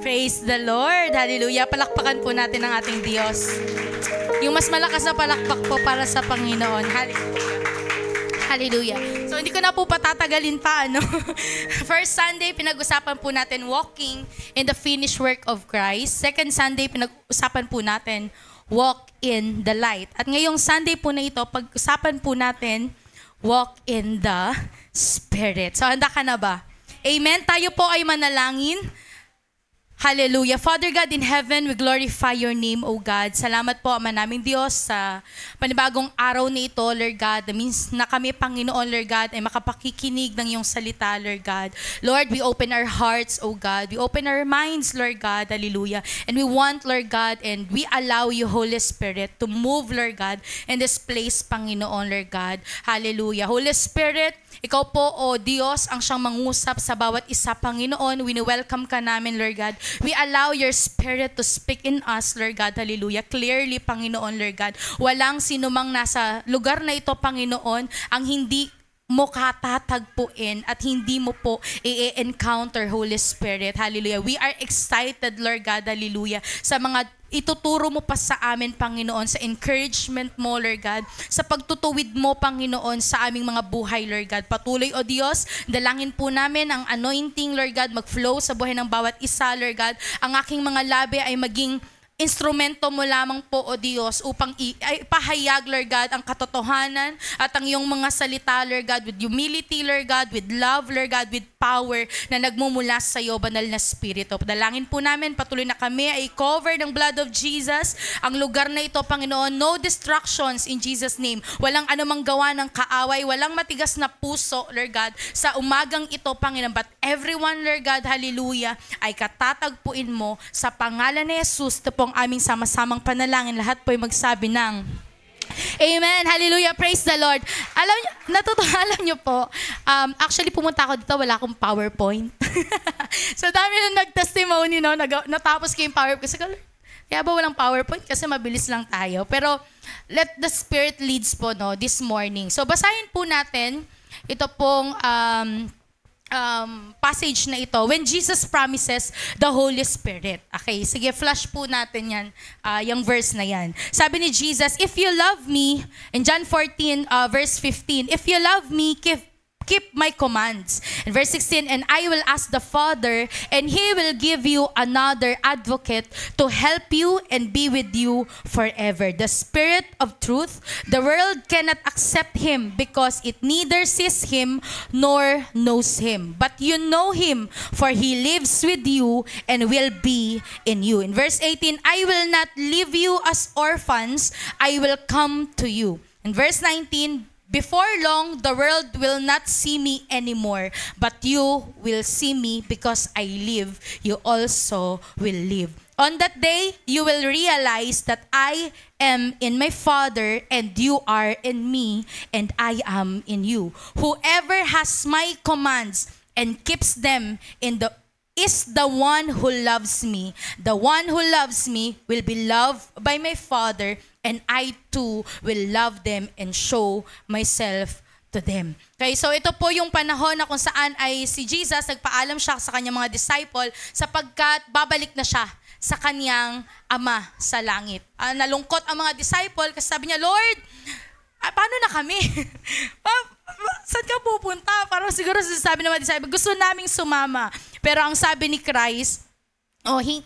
Praise the Lord. Hallelujah. Palakpakan po natin ang ating Diyos. Yung mas malakas na palakpak po para sa Panginoon. Hallelujah. Hallelujah. So, hindi ko na po patatagalin pa, ano? First Sunday, pinag-usapan po natin walking in the finished work of Christ. Second Sunday, pinag-usapan po natin walk in the light. At ngayong Sunday po na ito, pag-usapan po natin walk in the Spirit. So, handa ka na ba? Amen. Tayo po ay manalangin. Hallelujah. Father God in heaven, we glorify your name, O God. Salamat po, Ama naming Diyos, sa panibagong araw na ito, Lord God. That means na kami, Panginoon, Lord God, ay makapakikinig ng iyong salita, Lord God. Lord, we open our hearts, O God. We open our minds, Lord God. Hallelujah. And we want, Lord God, and we allow you, Holy Spirit, to move, Lord God, in this place, Panginoon, Lord God. Hallelujah. Holy Spirit, ikaw po, O Diyos, ang siyang mangusap sa bawat isa, Panginoon. Wini-welcome ka namin, Lord God. We allow your Spirit to speak in us, Lord God. Hallelujah. Clearly, Panginoon, Lord God. Walang sinumang nasa lugar na ito, Panginoon, ang hindi mo katatagpuin at hindi mo po i-encounter, Holy Spirit. Hallelujah. We are excited, Lord God. Hallelujah. Sa mga ituturo mo pa sa amin, Panginoon, sa encouragement mo, Lord God, sa pagtutuwid mo, Panginoon, sa aming mga buhay, Lord God. Patuloy, O Diyos, dalangin po namin ang anointing, Lord God, mag-flow sa buhay ng bawat isa, Lord God. Ang aking mga labi ay maging instrumento mo lamang po, O Diyos, upang ipahayag, Lord God, ang katotohanan at ang iyong mga salita, Lord God, with humility, Lord God, with love, Lord God, with power na nagmumula sa iyo, banal na Espiritu. Dalangin po namin, patuloy na kami ay cover ng blood of Jesus. Ang lugar na ito, Panginoon, no distractions in Jesus' name. Walang anumang gawa ng kaaway, walang matigas na puso, Lord God, sa umagang ito, Panginoon. But everyone, Lord God, hallelujah, ay katatagpuin mo sa pangalan ni Jesus. Ito pong aming sama-samang panalangin. Lahat po ay magsabi ng Amen. Hallelujah. Praise the Lord. Alam niyo, alam niyo po, actually pumunta ako dito, wala akong PowerPoint. So dami nung nag-testimony, no? Natapos ko yung PowerPoint. Kasi kaya ba walang PowerPoint? Kasi mabilis lang tayo. Pero let the Spirit leads po, no, this morning. So basahin po natin ito pong passage na ito, when Jesus promises the Holy Spirit. Okay, sige, flash po natin yan, yung verse na yan. Sabi ni Jesus, if you love me, in John 14, verse 15, if you love me, keep my commands. In verse 16, and I will ask the Father, and He will give you another advocate to help you and be with you forever. The Spirit of truth, the world cannot accept Him because it neither sees Him nor knows Him. But you know Him, for He lives with you and will be in you. In verse 18, I will not leave you as orphans, I will come to you. In verse 19, before long, the world will not see me anymore, but you will see me because I live. You also will live. On that day, you will realize that I am in my Father, and you are in me, and I am in you. Whoever has my commands and keeps them is the one who loves me. The one who loves me will be loved by my Father, and I too will love them and show myself to them. Okay, so ito po yung panahon na kung saan ay si Jesus, nagpaalam siya sa kanyang mga disciple sapagkat babalik na siya sa kanyang Ama sa langit. Nalungkot ang mga disciple kasi sabi niya, Lord, paano na kami? Saan ka pupunta? Parang siguro sabi ng mga disciple, gusto naming sumama. Pero ang sabi ni Christ,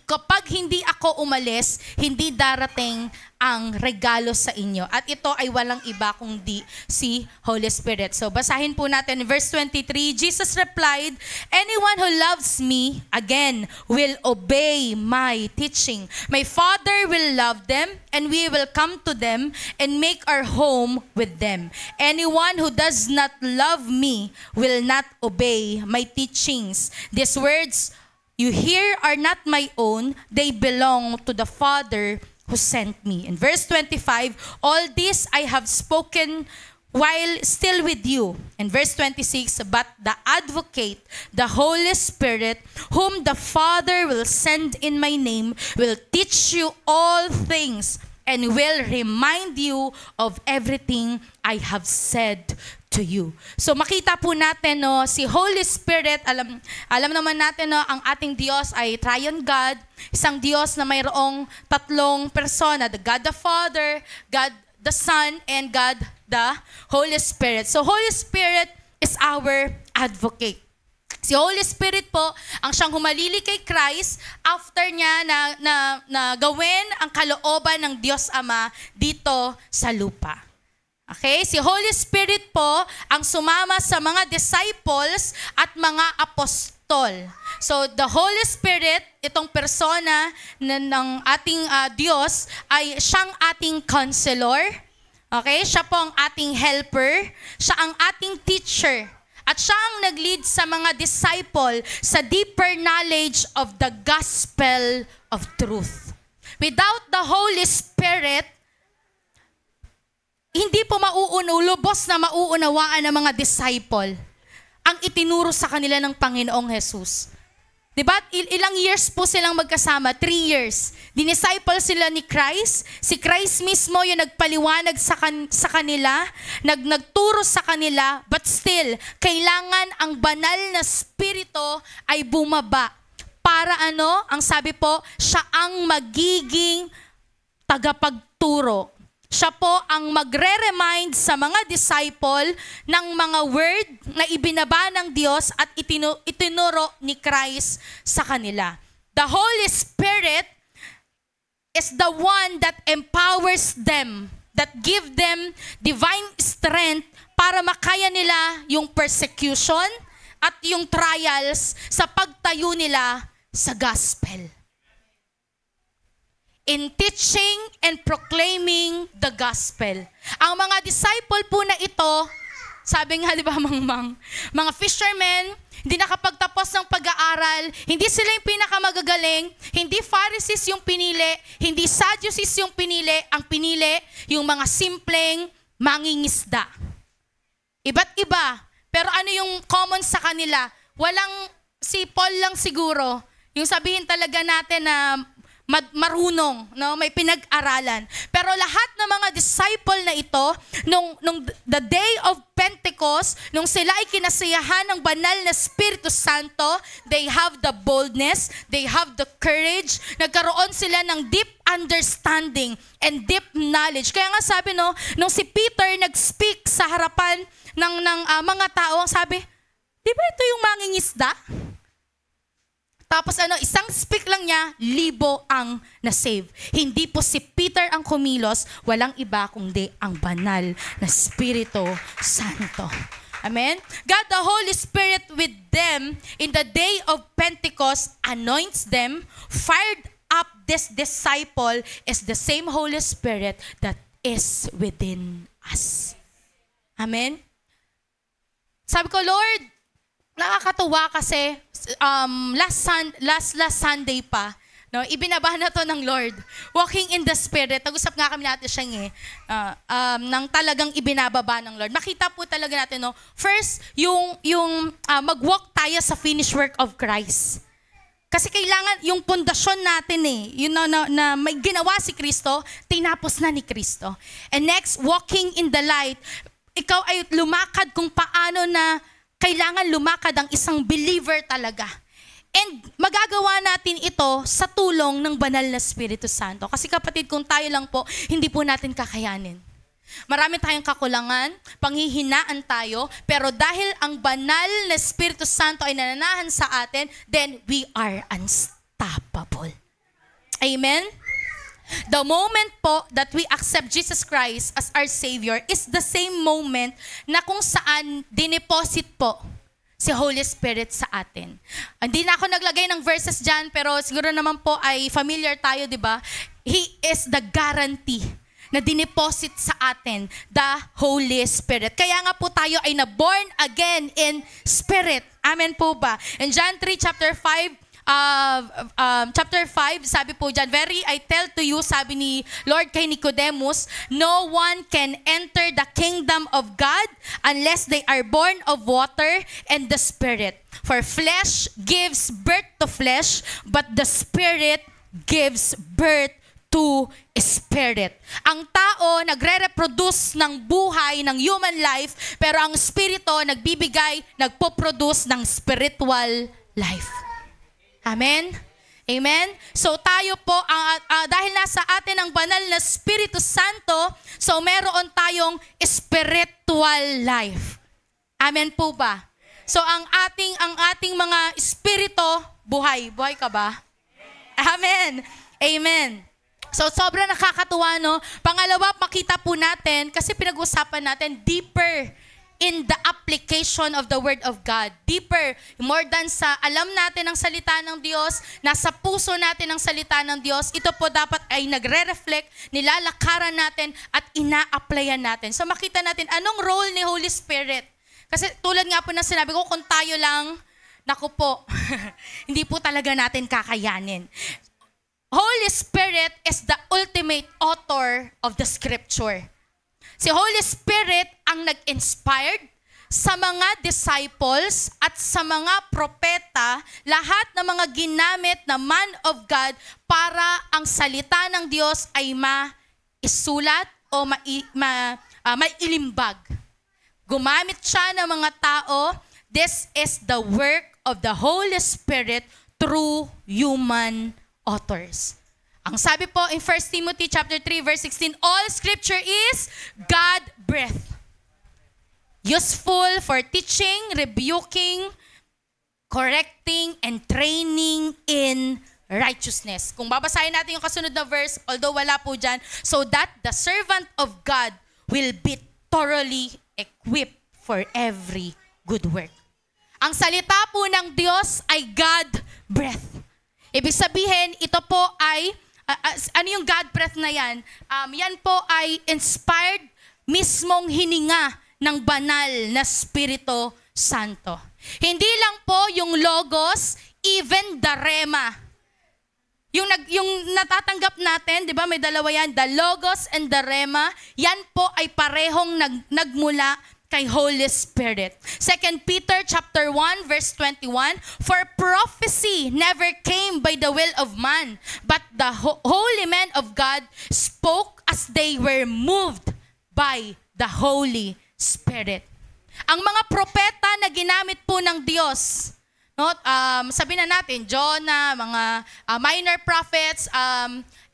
kapag hindi ako umalis, hindi darating ang regalo sa inyo. At ito ay walang iba kundi si Holy Spirit. So basahin po natin verse 23. Jesus replied, anyone who loves me, again, will obey my teaching. My Father will love them, and we will come to them and make our home with them. Anyone who does not love me will not obey my teachings. These words you hear are not my own, they belong to the Father who sent me. In verse 25, all this I have spoken while still with you. In verse 26, but the advocate, the Holy Spirit, whom the Father will send in my name, will teach you all things and will remind you of everything I have said to you. So makita po natin, no, si Holy Spirit, alam naman natin, no, ang ating Diyos ay Triune God, isang Diyos na mayroong tatlong persona, the God the Father, God the Son, and God the Holy Spirit. So Holy Spirit is our advocate. Si Holy Spirit po, ang siyang humalili kay Christ after niya na gawin ang kalooban ng Diyos Ama dito sa lupa. Okay? Si Holy Spirit po ang sumama sa mga disciples at mga apostol. So, the Holy Spirit, itong persona ng ating Diyos, ay siyang ating counselor. Okay? Siya po ang ating helper. Siya ang ating teacher. At siya ang nag-lead sa mga disciple sa deeper knowledge of the gospel of truth. Without the Holy Spirit, hindi po lubos na mauunawaan ng mga disciple ang itinuro sa kanila ng Panginoong Jesus. Diba? Ilang years po silang magkasama? 3 years. Dinisciple sila ni Christ. Si Christ mismo yung nagpaliwanag sa kanila, nagturo sa kanila, but still, kailangan ang banal na spirito ay bumaba. Para ang sabi po, siya ang magiging tagapagturo. Siya po ang magre-remind sa mga disciple ng mga word na ibinaba ng Diyos at itinuro ni Christ sa kanila. The Holy Spirit is the one that empowers them, that give them divine strength para makaya nila yung persecution at yung trials sa pagtayo nila sa gospel. In teaching and proclaiming the gospel. Ang mga disciple po na ito, sabi nga, di ba, mga fishermen, hindi nakapagtapos ng pag-aaral, hindi sila yung pinakamagagaling, hindi Pharisees yung pinili, hindi Sadducees yung pinili, ang pinili yung mga simpleng mangingisda. Iba't iba, pero ano yung common sa kanila? Si Paul lang siguro, yung sabihin talaga natin na marunong, no? May pinag-aralan. Pero lahat ng mga disciple na ito, nung the day of Pentecost, nung sila ay kinasiyahan ng banal na Espiritu Santo, they have the boldness, they have the courage, nagkaroon sila ng deep understanding and deep knowledge. Kaya nga sabi, no, nung si Peter nag-speak sa harapan ng mga tao, sabi, di ba ito yung mangingisda? Tapos isang speak lang niya, 1,000 ang na-save. Hindi po si Peter ang kumilos, walang iba kundi ang banal na Espiritu Santo. Amen? God the Holy Spirit with them in the day of Pentecost anoints them, fired up this disciple is the same Holy Spirit that is within us. Amen? Sabi ko, Lord, nakakatuwa kasi last Sunday pa, no, ibinaba na to ng Lord. Walking in the Spirit. Nag-usap nga kami natin siya nang talagang ibinababa ng Lord. Makita po talaga natin, no, first, yung mag-walk tayo sa finished work of Christ. Kasi kailangan yung pundasyon natin yun na may ginawa si Kristo, tinapos na ni Kristo. And next, walking in the light. Ikaw ay lumakad kung paano na kailangan lumakad ang isang believer talaga. And magagawa natin ito sa tulong ng banal na Espiritu Santo. Kasi kapatid, kung tayo lang po, hindi po natin kakayanin. Marami tayong kakulangan, panghihinaan tayo, pero dahil ang banal na Espiritu Santo ay nananahan sa atin, then we are unstoppable. Amen? The moment po that we accept Jesus Christ as our Savior is the same moment na kung saan dineposit po si Holy Spirit sa atin. Hindi na ako naglagay ng verses dyan, pero siguro naman po ay familiar tayo, di ba? He is the guarantee na dineposit sa atin the Holy Spirit. Kaya nga po tayo ay na-born again in Spirit. Amen po ba? In John 3, chapter 5, sabi po dyan, very I tell to you, sabi ni Lord kay Nicodemus, no one can enter the kingdom of God unless they are born of water and the Spirit. For flesh gives birth to flesh, but the Spirit gives birth to spirit. Ang tao nagre-reproduce ng buhay, ng human life, pero ang spirito nagbibigay, nagpo-produce ng spiritual life. Amen? Amen? So tayo po, dahil nasa atin ang banal na Espiritu Santo, so meron tayong spiritual life. Amen po ba? So ang ating mga espiritu, buhay. Buhay ka ba? Amen. Amen. So sobrang nakakatuwa, no? Pangalawa, makita po natin, kasi pinag-usapan natin, deeper in the application of the Word of God. Deeper, more than sa alam natin ang salita ng Diyos, nasa puso natin ang salita ng Diyos, ito po dapat ay nagre-reflect, nilalakaran natin at ina-applyan natin. So makita natin anong role ni Holy Spirit. Kasi tulad nga po na sinabi ko, kung tayo lang, naku po, hindi po talaga natin kakayanin. Holy Spirit is the ultimate author of the Scripture. Si Holy Spirit ang nag-inspired sa mga disciples at sa mga propeta, lahat ng mga ginamit na man of God para ang salita ng Diyos ay maisulat o mailimbag. Gumamit siya ng mga tao. This is the work of the Holy Spirit through human authors. Ang sabi po in 1 Timothy chapter 3 verse 16, all scripture is God-breathed, useful for teaching, rebuking, correcting, and training in righteousness. Kung babasahin natin yung kasunod na verse, although wala po dyan, so that the servant of God will be thoroughly equipped for every good work. Ang salita po ng Diyos ay God-breathed. Ibig sabihin, ito po ay ano yung God breath na yan? Yan po ay inspired, mismong hininga ng banal na Espiritu Santo. Hindi lang po yung logos, even the rema. Yung natatanggap natin, di ba may dalawa yan, the logos and the rema, yan po ay parehong nagmula kay Holy Spirit. 2 Peter chapter 1 verse 21, for prophecy never came by the will of man, but the holy men of God spoke as they were moved by the Holy Spirit. Ang mga propeta na ginamit po ng Diyos, no? Sabihin na natin, Jonah, mga minor prophets,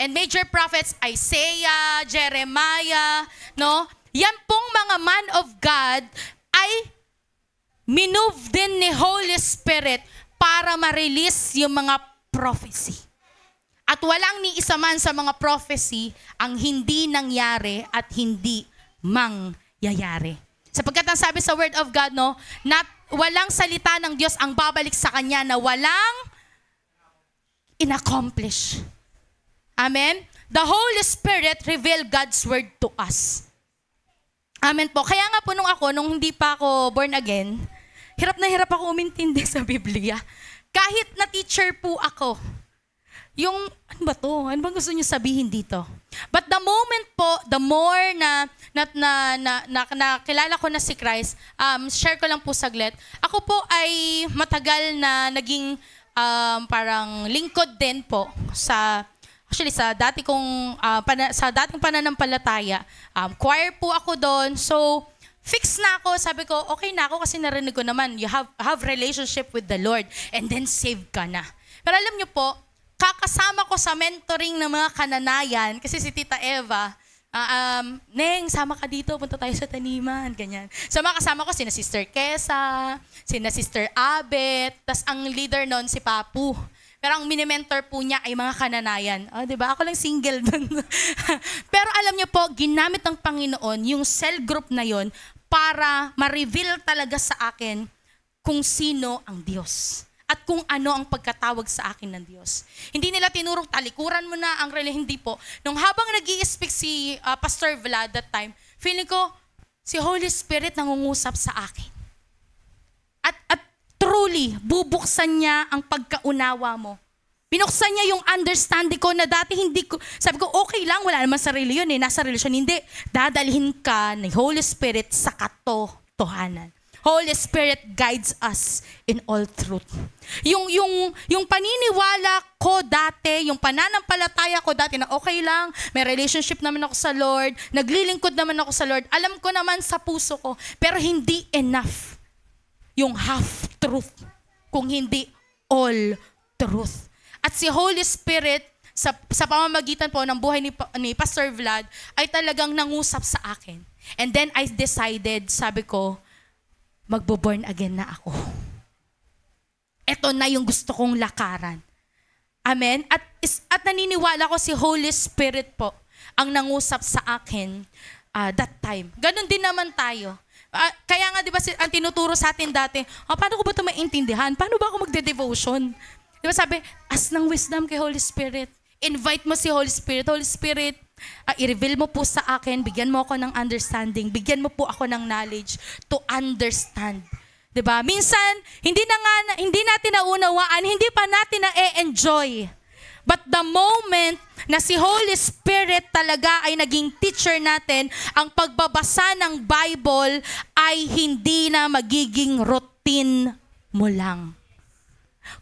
and major prophets, Isaiah, Jeremiah, no? Yan pong mga man of God ay minove din ni Holy Spirit para ma-release yung mga prophecy. At walang ni isa man sa mga prophecy ang hindi nangyari at hindi mangyayari. Sapagkat ang sabi sa Word of God, no, walang salita ng Diyos ang babalik sa Kanya na walang inaccomplish. Amen? The Holy Spirit revealed God's Word to us. Amen po. Kaya nga po nung hindi pa ako born again, hirap na hirap ako umintindi sa Biblia. Kahit na teacher po ako. Yung, ano ba to? Ano bang gusto niyo sabihin dito? But the moment po, the more na kilala ko na si Christ, share ko lang po saglit. Ako po ay matagal na naging parang lingkod din po sa dating pananampalataya, choir po ako doon. So, fix na ako. Sabi ko, okay na ako kasi narinig ko naman, you have relationship with the Lord and then save ka na. Pero alam niyo po, kakasama ko sa mentoring ng mga kananayan, kasi si Tita Eva, Neng, sama ka dito, punta tayo sa taniman, ganyan. So, makasama ko sina Sister Kesa, sina Sister Abet, tas ang leader noon si Papu. Pero ang mini-mentor po niya ay mga kananayan. Diba? Ako lang single dun. Pero alam niyo po, ginamit ng Panginoon yung cell group na yon para ma-reveal talaga sa akin kung sino ang Diyos. At kung ano ang pagkatawag sa akin ng Diyos. Hindi nila tinurong talikuran mo na ang hindi po. Nung habang nag-i-speak si Pastor Vlad that time, feeling ko, si Holy Spirit nangungusap sa akin. At truly, bubuksan niya ang pagkaunawa mo. Binuksan niya yung understanding ko na dati hindi ko, sabi ko, okay lang, wala naman sarili yun nasa relasyon. Hindi, dadalhin ka ni Holy Spirit sa katotohanan. Holy Spirit guides us in all truth. Yung paniniwala ko dati, yung pananampalataya ko dati na okay lang, may relationship naman ako sa Lord, naglilingkod naman ako sa Lord, alam ko naman sa puso ko, pero hindi enough yung half-truth, kung hindi all truth. At si Holy Spirit, sa pamamagitan po ng buhay ni Pastor Vlad, ay talagang nangusap sa akin. And then I decided, sabi ko, magbo-born again na ako. Ito na yung gusto kong lakaran. Amen? At naniniwala ko si Holy Spirit po ang nangusap sa akin that time. Ganon din naman tayo. Kaya nga, di ba, ang tinuturo sa atin dati, paano ko ba ito maintindihan? Paano ba ako magde-devotion? Di ba sabi, ask ng wisdom kay Holy Spirit. Invite mo si Holy Spirit. Holy Spirit, i-reveal mo po sa akin, bigyan mo ako ng understanding, bigyan mo po ako ng knowledge to understand. Diba? Minsan, hindi natin naunawaan, hindi pa natin na-enjoy. But the moment na si Holy Spirit talaga ay naging teacher natin, ang pagbabasa ng Bible ay hindi na magiging routine mo lang.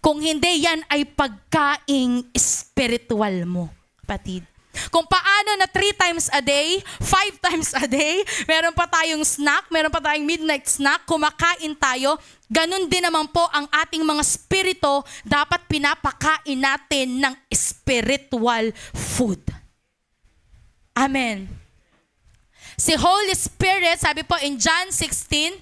Kung hindi, yan ay pagkaing spiritual mo, kapatid. Kung paano na 3 times a day, 5 times a day, meron pa tayong snack, meron pa tayong midnight snack, kumakain tayo, ganun din naman po ang ating mga spirito, dapat pinapakain natin ng spiritual food. Amen. Si Holy Spirit, sabi po in John 16,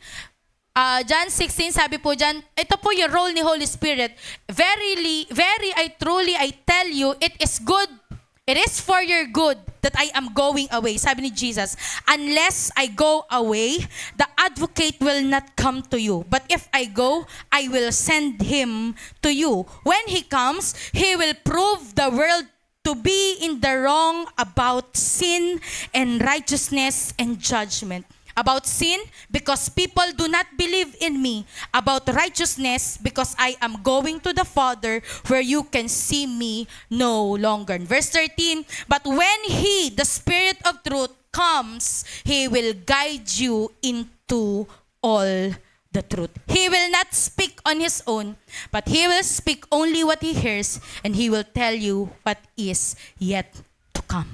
sabi po dyan, ito po yung role ni Holy Spirit. Truly, I tell you, it is for your good that I am going away. Sabi ni Jesus, unless I go away, the advocate will not come to you. But if I go, I will send him to you. When he comes, he will prove the world to be in the wrong about sin and righteousness and judgment. About sin, because people do not believe in me. About righteousness, because I am going to the Father where you can see me no longer. Verse 13, but when He, the Spirit of truth, comes, He will guide you into all the truth. He will not speak on His own, but He will speak only what He hears, and He will tell you what is yet to come.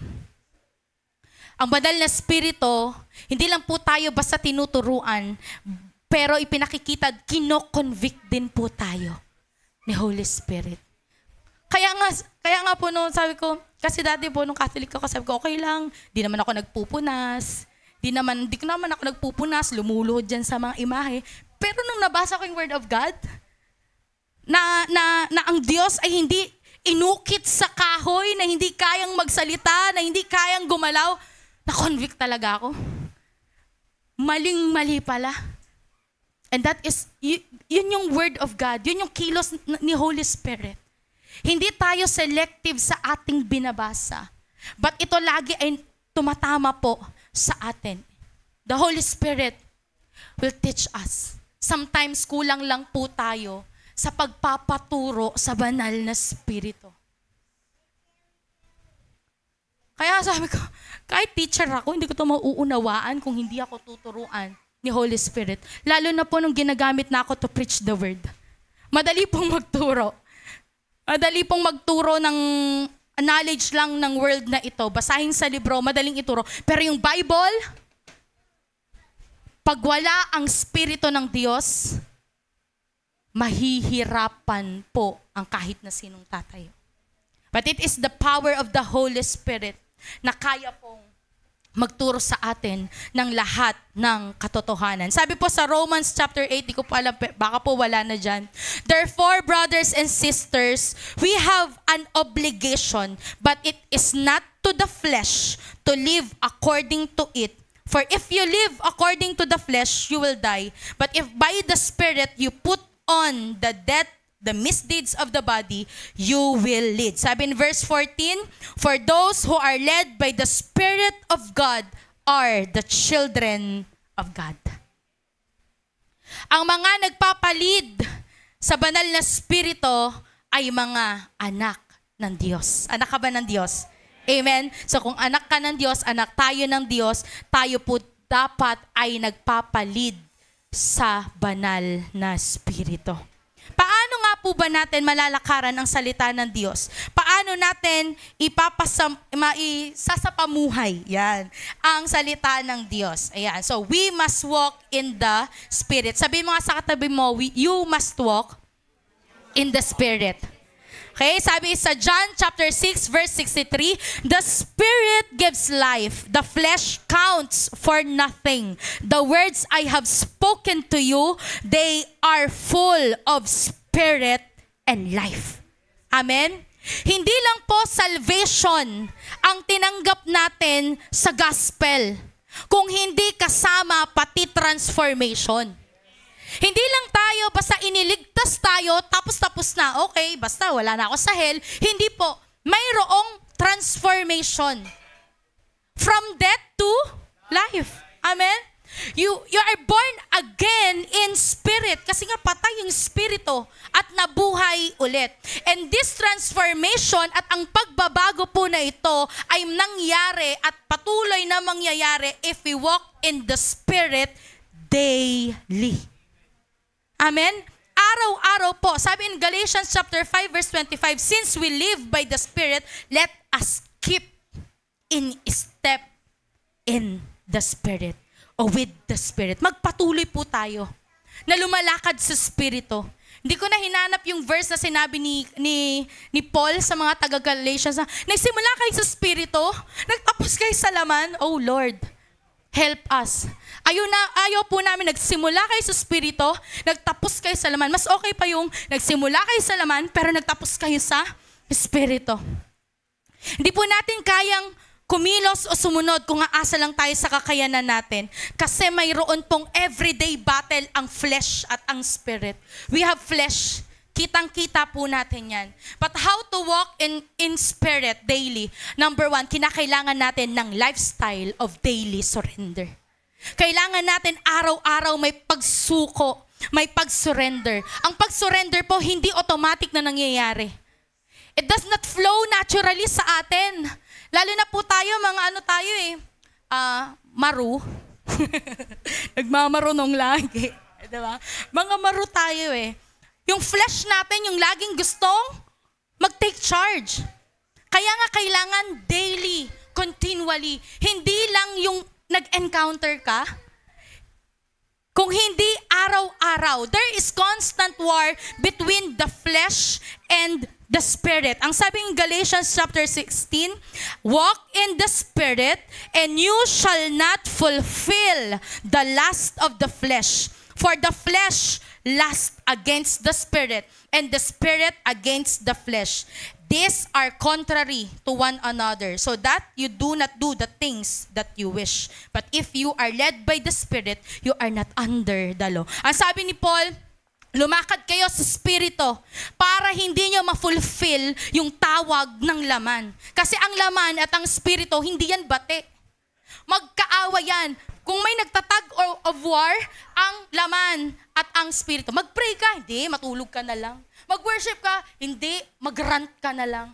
Ang banal na Espiritu, hindi lang po tayo basta tinuturuan, pero ipinakikita, kino-convict din po tayo ni Holy Spirit. Kaya nga po noon, sabi ko, kasi dati po nung Catholic ako, sabi ko, okay lang, di naman ako nagpupunas, di ko naman ako nagpupunas, lumuluhod dyan sa mga imahe. Pero nung nabasa ko yung Word of God, na ang Diyos ay hindi inukit sa kahoy, na hindi kayang magsalita, na hindi kayang gumalaw, na-convict talaga ako. Maling-mali pala. And that is, yun yung Word of God, yun yung kilos ni Holy Spirit. Hindi tayo selective sa ating binabasa. But ito lagi ay tumatama po sa atin. The Holy Spirit will teach us. Sometimes kulang lang po tayo sa pagpapaturo sa banal na Espiritu. Kaya sabi ko, kahit teacher ako, hindi ko ito mauunawaan kung hindi ako tuturuan ni Holy Spirit. Lalo na po nung ginagamit na ako to preach the word. Madali pong magturo. Madali pong magturo ng knowledge lang ng world na ito. Basahin sa libro, madaling ituro. Pero yung Bible, pag wala ang Espiritu ng Diyos, mahihirapan po ang kahit na sinong tatayo. But it is the power of the Holy Spirit na kaya pong magturo sa atin ng lahat ng katotohanan. Sabi po sa Romans chapter 8, di ko po alam, baka po wala na dyan. Therefore, brothers and sisters, we have an obligation, but it is not to the flesh to live according to it. For if you live according to the flesh, you will die. But if by the Spirit you put on the misdeeds of the body, you will lead. Sabi in verse 14, for those who are led by the Spirit of God are the children of God. Ang mga nagpapalid sa banal na Espiritu ay mga anak ng Diyos. Anak ka ba ng Diyos? Amen? So kung anak ka ng Diyos, anak tayo ng Diyos, tayo po dapat ay nagpapalid sa banal na Espiritu. Paano nga po ba natin malalakaran ang salita ng Diyos? Paano natin isasapamuhay yan, ang salita ng Diyos? Ayan. So, we must walk in the Spirit. Sabihin mo nga sa katabi mo, you must walk in the Spirit. Okay, sabi sa John chapter 6 verse 63, the Spirit gives life, the flesh counts for nothing. The words I have spoken to you, they are full of spirit and life. Amen? Hindi lang po salvation ang tinanggap natin sa gospel, kung hindi kasama pati transformation. Hindi lang tayo, basta iniligtas tayo, tapos na, okay, basta wala na ako sa hell. Hindi po. Mayroong transformation. From death to life. Amen? You are born again in spirit. Kasi nga patay yung spirito at nabuhay ulit. And this transformation at ang pagbabago po na ito ay nangyari at patuloy na mangyayari if we walk in the Spirit daily. Amen? Araw-araw po. Sabi in Galatians chapter 5 verse 25, since we live by the Spirit, let us keep in step in the Spirit o with the Spirit. Magpatuloy po tayo na lumalakad sa Spirito. Hindi ko na hinanap yung verse na sinabi ni Paul sa mga taga-Galatians na nagsimula kayo sa Spirito, nagtapos kayo sa laman. Oh Lord, help us. Ayaw po namin nagsimula kayo sa Spirito, nagtapos kayo sa laman. Mas okay pa yung nagsimula kayo sa laman, pero nagtapos kayo sa Spirito. Hindi po natin kayang kumilos o sumunod kung aasa lang tayo sa kakayanan natin. Kasi mayroon pong everyday battle ang flesh at ang spirit. We have flesh. Kitang-kita po natin yan. But how to walk in spirit daily? Number 1, kinakailangan natin ng lifestyle of daily surrender. Kailangan natin araw-araw may pagsuko, may pag-surrender. Ang pag-surrender po, hindi automatic na nangyayari. It does not flow naturally sa atin. Lalo na po tayo, mga maru. Nagmamarunong lagi. Diba? Mga maru tayo eh. Yung flesh natin, yung laging gustong mag-take charge. Kaya nga kailangan daily, continually. Hindi lang yung nag-encounter ka. Kung hindi araw-araw, there is constant war between the flesh and the Spirit. Ang sabi ng Galatians chapter 16, walk in the Spirit and you shall not fulfill the lust of the flesh. For the flesh lusts against the Spirit and the Spirit against the flesh. These are contrary to one another, so that you do not do the things that you wish. But if you are led by the Spirit, you are not under the law. Ang sabi ni Paul, lumakad kayo sa Spirito para hindi nyo ma-fulfill yung tawag ng laman. Kasi ang laman at ang Spirito, hindi yan bate. Magkaawa yan. Kung may nagtatag of war, ang laman at ang Spirito. Mag-pray ka, hindi, matulog ka na lang. Mag-worship ka, hindi, mag-rant ka na lang.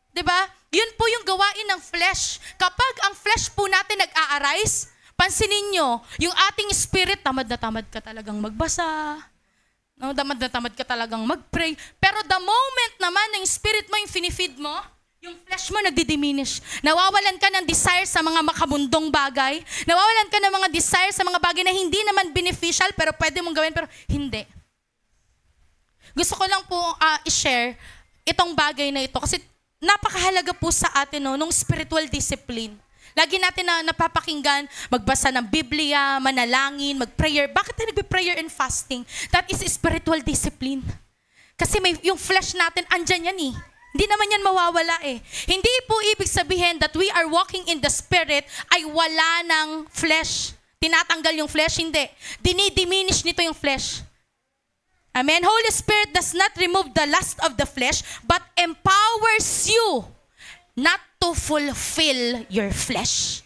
Diba? Yun po yung gawain ng flesh. Kapag ang flesh po natin nag-a-arise, pansinin nyo, yung ating spirit, tamad na tamad ka talagang magbasa. No, tamad na tamad ka talagang mag-pray. Pero the moment naman ng spirit mo, yung finifeed mo, yung flesh mo nagdi-diminish. Nawawalan ka ng desire sa mga makabundong bagay. Nawawalan ka ng mga desire sa mga bagay na hindi naman beneficial, pero pwede mong gawin, pero hindi. Gusto ko lang po i-share itong bagay na ito kasi napakahalaga po sa atin nung spiritual discipline. Lagi natin na napapakinggan, magbasa ng Biblia, manalangin, mag-prayer. Bakit tayo nagbe-prayer and fasting? That is spiritual discipline. Kasi yung flesh natin, andyan yan eh. Hindi naman yan mawawala eh. Hindi po ibig sabihin that we are walking in the Spirit ay wala ng flesh. Tinatanggal yung flesh, hindi. Dinidiminish nito yung flesh. Amen? Holy Spirit does not remove the lust of the flesh, but empowers you not to fulfill your flesh.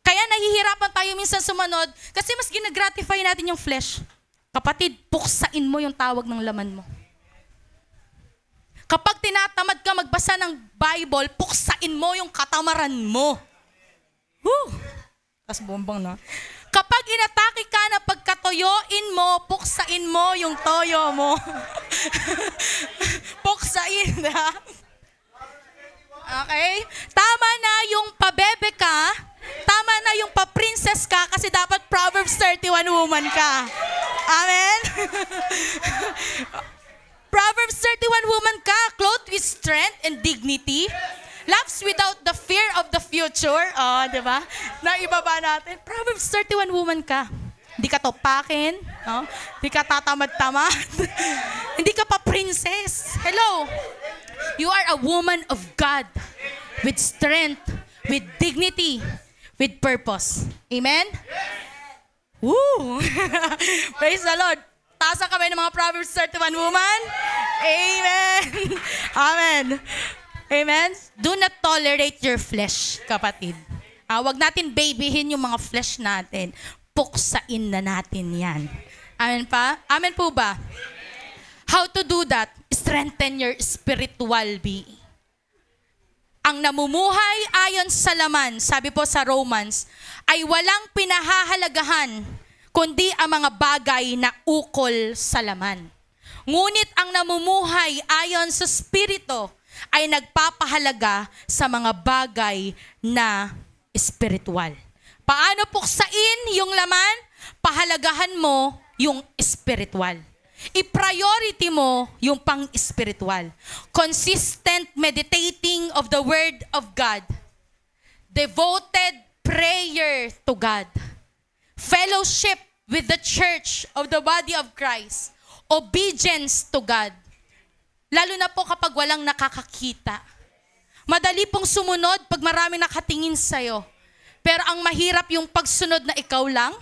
Kaya nahihirapan tayo minsan sumunod kasi mas ginagratify natin yung flesh. Kapatid, puksain mo yung tawag ng laman mo. Kapag tinatamad ka magbasa ng Bible, puksain mo yung katamaran mo. Woo! Tas bombang na. Kapag inatake ka na pagkatoyoin mo, puksain mo yung toyo mo. Puksain, ha? Okay? Tama na yung pabebe ka, tama na yung pa-princess ka, kasi dapat Proverbs 31 woman ka. Amen? Proverbs 31 woman ka, clothed with strength and dignity, laughs without the fear of the future. Oh, di ba? Naibaba natin. Proverbs 31 woman ka. Hindi ka topakin, no? Hindi ka tatamad-tamad. Hindi ka pa princess. Hello. You are a woman of God with strength, with dignity, with purpose. Amen? Woo! Praise the Lord. Taas ang kamay ng mga Proverbs 31 woman. Amen. Amen. Amen? Do not tolerate your flesh, kapatid. Huwag natin babyhin yung mga flesh natin. Puksain na natin yan. Amen pa? Amen po ba? How to do that? Strengthen your spiritual being. Ang namumuhay ayon sa laman, sabi po sa Romans, ay walang pinahahalagahan, kundi ang mga bagay na ukol sa laman. Ngunit ang namumuhay ayon sa Espiritu ay nagpapahalaga sa mga bagay na espiritual. Paano puksain yung laman? Pahalagahan mo yung espiritual. I-priority mo yung pang-espiritual. Consistent meditating of the Word of God. Devoted prayer to God. Fellowship with the church of the body of Christ. Obedience to God. Lalo na po kapag walang nakakakita. Madali pong sumunod pag marami nakatingin sa'yo. Pero ang mahirap yung pagsunod na ikaw lang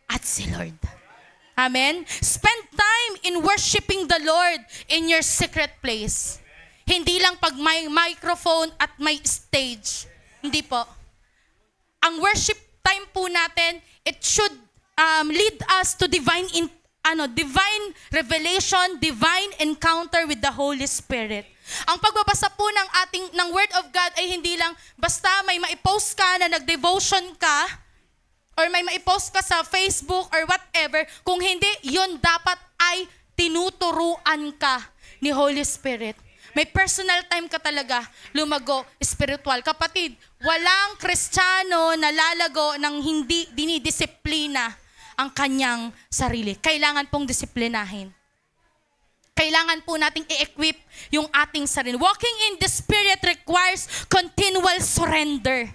at si Lord. Amen? Spend time in worshiping the Lord in your secret place. Hindi lang pag may microphone at may stage. Hindi po. Ang worship time po natin, it should lead us to divine revelation, divine encounter with the Holy Spirit. Ang pagbabasa po ng Word of God ay hindi lang basta may maipost ka na nag-devotion ka, or may maipost ka sa Facebook or whatever, kung hindi, yun dapat ay tinuturuan ka ni Holy Spirit. May personal time ka talaga lumago spiritual. Kapatid, walang Kristiyano na lalago ng hindi dinidisiplina ang kanyang sarili. Kailangan pong disiplinahin. Kailangan po nating i-equip yung ating sarili. Walking in the Spirit requires continual surrender.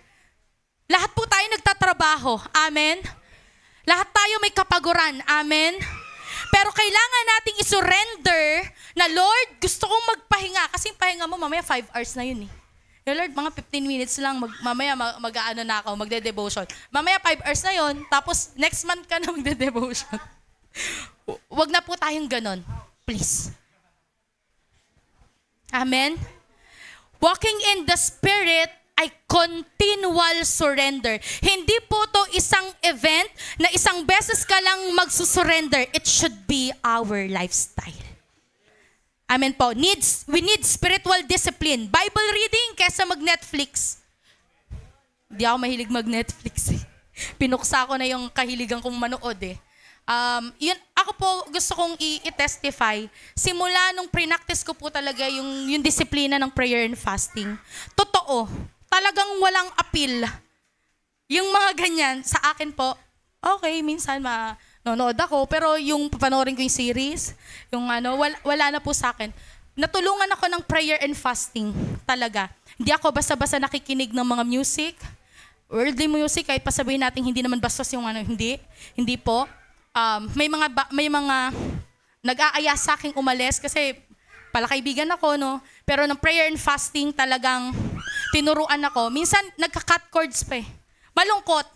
Lahat po tayo nagtatrabaho. Amen? Lahat tayo may kapaguran. Amen? Pero kailangan nating isurrender na, Lord, gusto kong magpahinga. Kasi yung pahinga mo, mamaya 5 hours na yun eh. Lord, mga 15 minutes lang, mamaya mag-ano na ako, magde-devotion. Mamaya 5 hours na yun, tapos next month ka na magde-devotion. Wag na po tayong ganon. Please. Amen? Walking in the Spirit ay continual surrender. Hindi po to isang event na isang beses ka lang magsusurrender. It should be our lifestyle. Amen po. We need spiritual discipline. Bible reading kesa mag-Netflix. Hindi ako mahilig mag-Netflix eh. Pinuksa ko na yung kahiligan kong manood eh. Yun, ako po gusto kong i-testify. Simula nung pre-practice ko po talaga yung disiplina ng prayer and fasting. Totoo. Talagang walang appeal. Yung mga ganyan, sa akin po, okay, minsan manonood ako, pero yung papanoorin ko yung series, yung wala na po sa akin. Natulungan ako ng prayer and fasting, talaga. Hindi ako basta-basta nakikinig ng mga music, worldly music, kahit pasabihin natin hindi naman bastos yung hindi po. May mga nag-aaya sa aking umalis kasi palakaibigan ako, no? Pero ng prayer and fasting talagang tinuruan ako. Minsan, nagka-cut cords pa eh. Malungkot.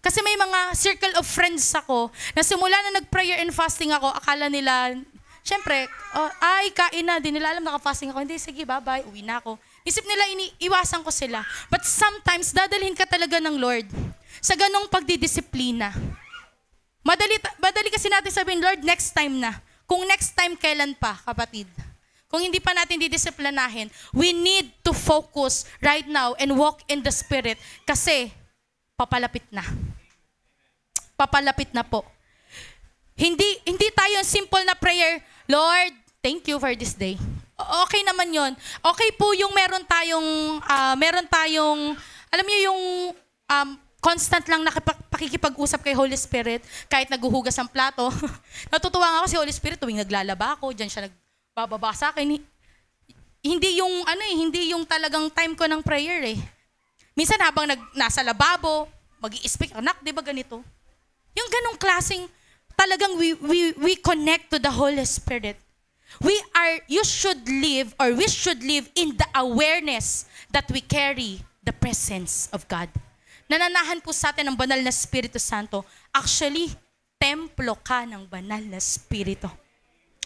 Kasi may mga circle of friends ako na simula na nag-prayer and fasting ako, akala nila, syempre, kain na. Di nila alam naka-fasting ako. Hindi, sige, bye-bye. Uwi na ako. Isip nila, iwasan ko sila. But sometimes, dadalhin ka talaga ng Lord sa ganong pagdidisiplina. Madali kasi natin sabihin, Lord, next time na. Kung next time, kailan pa, kapatid? Kung hindi pa natin didisiplinahin, we need to focus right now and walk in the Spirit kasi papalapit na. papalapit na po. Hindi tayo yung simple na prayer, Lord, thank you for this day. Okay naman yon. Okay po yung meron tayong, alam niyo yung constant lang pakikipag-usap kay Holy Spirit, kahit naghuhugas ng plato. Natutuwa nga ako si Holy Spirit tuwing naglalaba ako, diyan siya nagbababa sa akin. Hindi yung talagang time ko ng prayer eh. Minsan habang nasa lababo, mag-i-speak, anak, di ba ganito? Yung ganong klaseng, talagang we connect to the Holy Spirit. We should live in the awareness that we carry the presence of God. Nananahan po sa atin ng banal na Espiritu Santo. Actually, templo ka ng banal na Espiritu.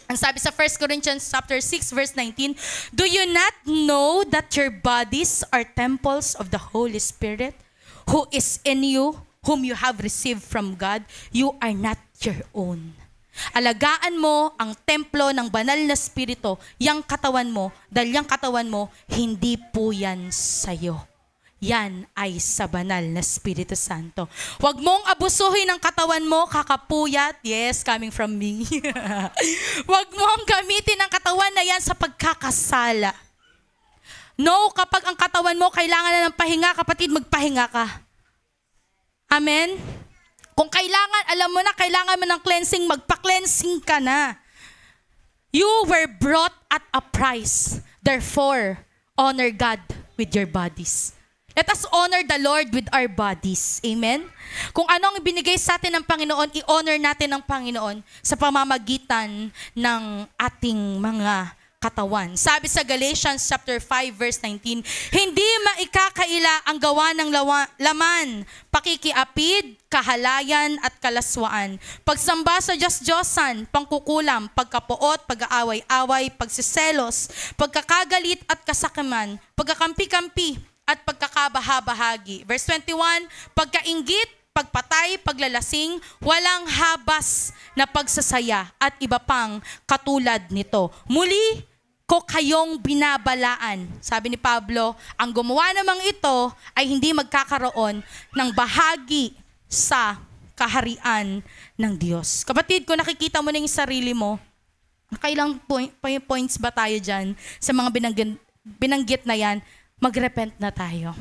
Ang sabi sa 1 Corinthians chapter 6 verse 19, do you not know that your bodies are temples of the Holy Spirit, who is in you, whom you have received from God? You are not your own. Alagaan mo ang templo ng banal na Espiritu, yang katawan mo, dahil yang katawan mo, hindi po yan sa'yo. Yan ay sa banal na Espiritu Santo. Huwag mong abusuhin ang katawan mo, kakapuyat. Yes, coming from me. Huwag mong gamitin ang katawan na yan sa pagkakasala. No, kapag ang katawan mo kailangan na ng pahinga, kapatid, magpahinga ka. Amen? Kung kailangan, alam mo na, kailangan mo ng cleansing, magpa-cleansing ka na. You were brought at a price. Therefore, honor God with your bodies. Let us honor the Lord with our bodies. Amen? Kung ano ang ibinigay sa atin ng Panginoon, i-honor natin ang Panginoon sa pamamagitan ng ating mga katawan. Sabi sa Galatians chapter 5 verse 19, hindi maikakaila ang gawa ng laman, pakikiapid, kahalayan at kalaswaan, pagsamba sa Diyos-Diyosan, pangkukulam, pagkapuot, pag-aaway-away, pagsiselos, pagkakagalit at kasakiman, pagkakampi-kampi, at pagkakabaha-bahagi. Verse 21, pagkainggit, pagpatay, paglalasing, walang habas na pagsasaya at iba pang katulad nito. Muli ko kayong binabalaan. Sabi ni Pablo, ang gumawa namang ito ay hindi magkakaroon ng bahagi sa kaharian ng Diyos. Kapatid, kung nakikita mo na yung sarili mo, kailang points ba tayo dyan sa mga binanggit na yan, mag-repent na tayo.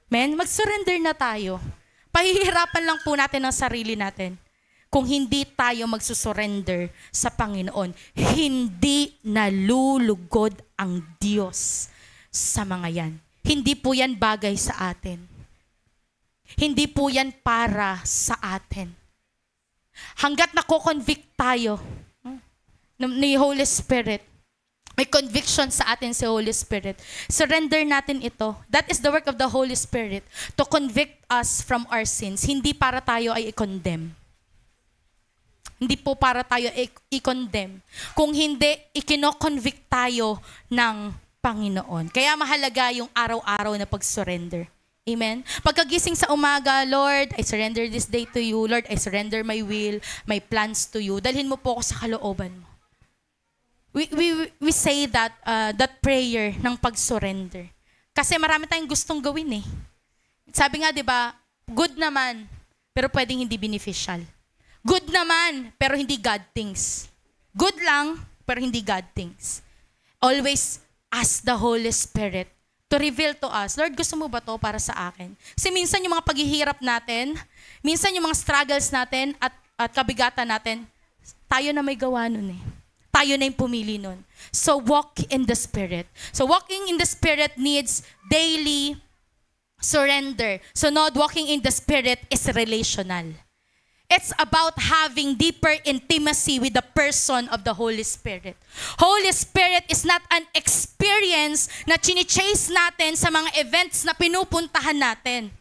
Men, mag-surrender na tayo. Pahihirapan lang po natin ang sarili natin. Kung hindi tayo magsusurrender sa Panginoon, hindi nalulugod ang Diyos sa mga yan. Hindi po yan bagay sa atin. Hindi po yan para sa atin. Hanggat nako-convict tayo ni Holy Spirit, may conviction sa atin si Holy Spirit. Surrender natin ito. That is the work of the Holy Spirit, to convict us from our sins. Hindi para tayo ay i-condemn. Hindi po para tayo i-condemn. Kung hindi, ikino-convict tayo ng Panginoon. Kaya mahalaga yung araw-araw na pag-surrender. Amen? Pagkagising sa umaga, Lord, I surrender this day to you. Lord, I surrender my will, my plans to you. Dalhin mo po ako sa kalooban mo. We say that prayer ng pag-surrender. Kasi marami tayong gustong gawin eh. Sabi nga, 'di ba, good naman, pero pwedeng hindi beneficial. Good naman, pero hindi God things. Good lang, pero hindi God things. Always ask the Holy Spirit to reveal to us, Lord, gusto mo ba to para sa akin? Kasi minsan yung mga paghihirap natin, minsan yung mga struggles natin at kabigatan natin, tayo na may gawa nun eh. Tayo na yung pumili nun. So walk in the Spirit. So walking in the Spirit needs daily surrender. So not walking in the Spirit is relational. It's about having deeper intimacy with the person of the Holy Spirit. Holy Spirit is not an experience na chini-chase natin sa mga events na pinupuntahan natin.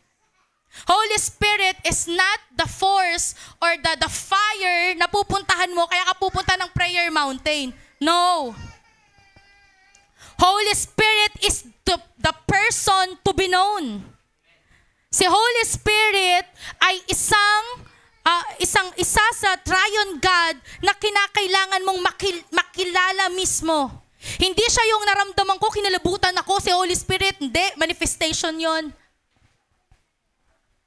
Holy Spirit is not the force or the fire na pupuntahan mo kaya ka pupunta ng prayer mountain. No. Holy Spirit is the person to be known. Si Holy Spirit ay isa sa Triune God na kinakailangan mong makilala mismo. Hindi siya yung naramdaman ko, kinalabutan ako si Holy Spirit. Hindi, manifestation yon.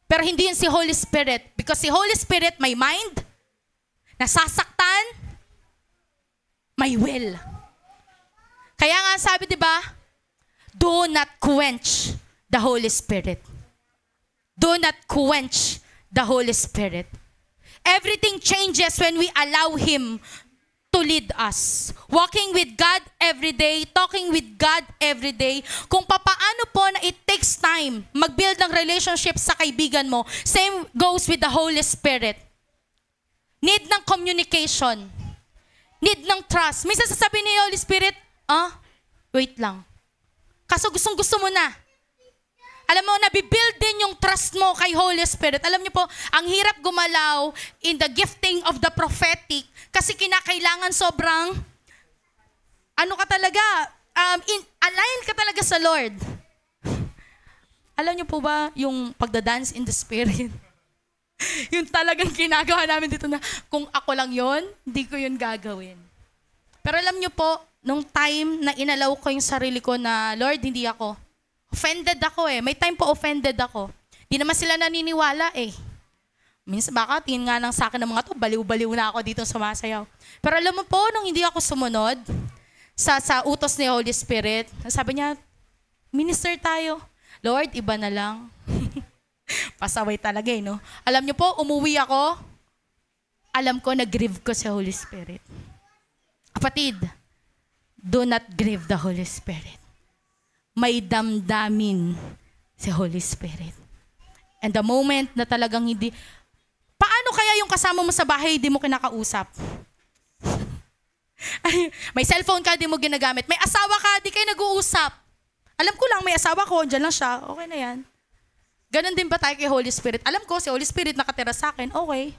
Pero hindi yun si Holy Spirit. Because si Holy Spirit may mind, nasasaktan, may will. Kaya nga sabi, di ba? Do not quench the Holy Spirit. Do not quench the Holy Spirit. Everything changes when we allow Him to lead us. Walking with God every day, talking with God every day. Kung papaano po na it takes time mag-build ng relationship sa kaibigan mo, same goes with the Holy Spirit. Need ng communication. Need ng trust. Minsan sasabihin ni Holy Spirit, wait lang. Kaso gustong-gusto mo na. Alam mo, nabibuild din yung trust mo kay Holy Spirit. Alam niyo po, ang hirap gumalaw in the gifting of the prophetic kasi kinakailangan sobrang, align ka talaga sa Lord. Alam niyo po ba yung pagdadance in the Spirit? Yung talagang ginagawa namin dito na, kung ako lang yon, hindi ko yun gagawin. Pero alam niyo po, nung time na inalaw ko yung sarili ko na, Lord, hindi ako. Offended ako eh. May time po offended ako. Di naman sila naniniwala eh. Minsan baka tingin nga lang sa akin ng mga to, baliw-baliw na ako dito sumasayaw. Pero alam mo po, nung hindi ako sumunod sa utos ni Holy Spirit, sabi niya, minister tayo. Lord, iba na lang. Pasaway talaga eh, no? Alam niyo po, umuwi ako, alam ko nag-grieve ko sa Holy Spirit. Kapatid, do not grieve the Holy Spirit. May damdamin si Holy Spirit. And the moment na talagang hindi, paano kaya yung kasama mo sa bahay, hindi mo kinakausap? May cellphone ka, di mo ginagamit. May asawa ka, di kayo nag-uusap. Alam ko lang, may asawa ko, dyan lang siya. Okay na yan. Ganon din ba tayo kay Holy Spirit? Alam ko, si Holy Spirit nakatira sa akin. Okay.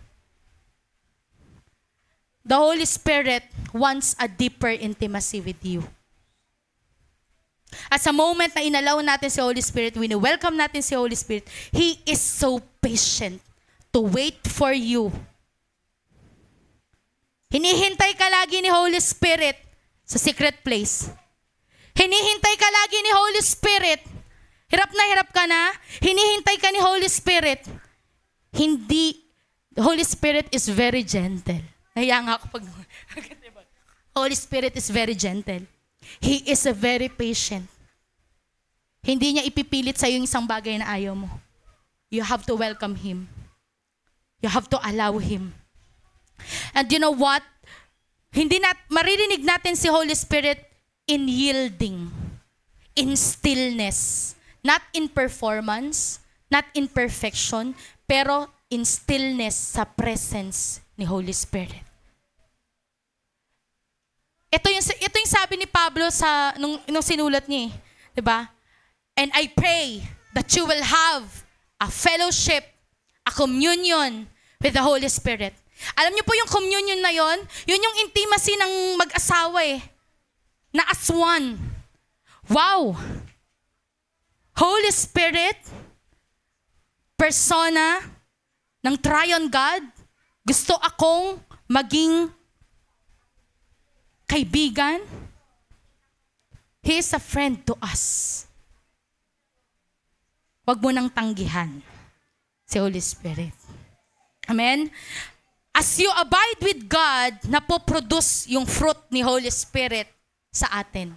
The Holy Spirit wants a deeper intimacy with you. At sa moment na inalaw natin si Holy Spirit, welcome natin si Holy Spirit, He is so patient to wait for you. Hinihintay ka lagi ni Holy Spirit sa secret place. Hinihintay ka lagi ni Holy Spirit. Hirap na hirap ka na, hinihintay ka ni Holy Spirit. Holy Spirit is very gentle. Nahiya nga ako pag... Holy Spirit is very gentle. He is a very patient. Hindi niya ipipilit sa iyo yung isang bagay na ayaw mo. You have to welcome Him. You have to allow Him. And you know what? Maririnig natin si Holy Spirit in yielding, in stillness, not in performance, not in perfection, pero in stillness sa presence ni Holy Spirit. Ito yung sabi ni Pablo nung sinulat niya, 'di ba? And I pray that you will have a fellowship, a communion with the Holy Spirit. Alam niyo po yung communion na yun yung intimacy ng mag-asawa na as one. Wow! Holy Spirit, persona ng Triune God, gusto akong maging kaibigan. He is a friend to us. Huwag mo nang tanggihan si Holy Spirit. Amen? As you abide with God, napoproduce yung fruit ni Holy Spirit sa atin.